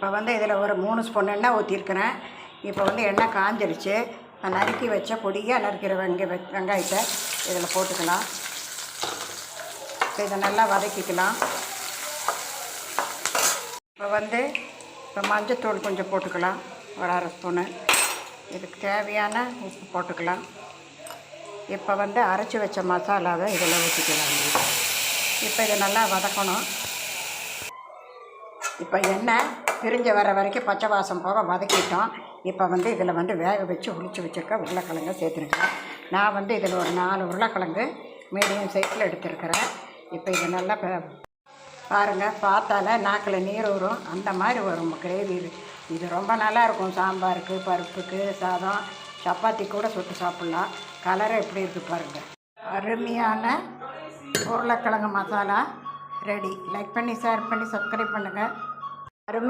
இப்போ வந்து இதில் ஒரு 3 ஸ்பூன் எண்ணெய் ஊற்றிருக்கிறேன். இப்போ வந்து எண்ணெய் காஞ்சிருச்சு. நறுக்கி வச்ச பொடியாக நறுக்கிற வெங்காயத்தை இதில் போட்டுக்கலாம். இப்போ இதை நல்லா வதக்கிக்கலாம். இப்போ மஞ்சத்தூள் கொஞ்சம் போட்டுக்கலாம், ஒரு 1/2 ஸ்பூனு. இதுக்கு தேவையான உப்பு போட்டுக்கலாம். இப்போ அரைச்சி வச்ச மசாலாவை இதில் ஊற்றிக்கலாம். இப்போ இதை நல்லா வதக்கணும். இப்போ எண்ணெய் பிரிஞ்சு வர வரைக்கும் பச்சை வாசம் போக வதக்கிட்டோம். இப்போ இதில் வேக வச்சு உளிச்சு வச்சுருக்க உருளைக்கிழங்க சேர்த்துருக்கேன். நான் இதில் ஒரு 4 உருளைக்கிழங்கு மீடியம் சைஸில் எடுத்துருக்கிறேன். இப்போ இது நல்லா பாருங்கள், பார்த்தால நாக்கில் நீர் வரும், அந்த மாதிரி வரும் கிரேவி. இது ரொம்ப நல்லாயிருக்கும். சாம்பாருக்கு, பருப்புக்கு, சாதம், சப்பாத்தி கூட சுட்டு சாப்பிட்லாம். கலரை எப்படி இருக்குது பாருங்கள். அருமையான உருளைக்கிழங்கு மசாலா ரெடி. லைக் பண்ணி, ஷேர் பண்ணி, சப்ஸ்கிரைப் பண்ணுங்கள். அருமை.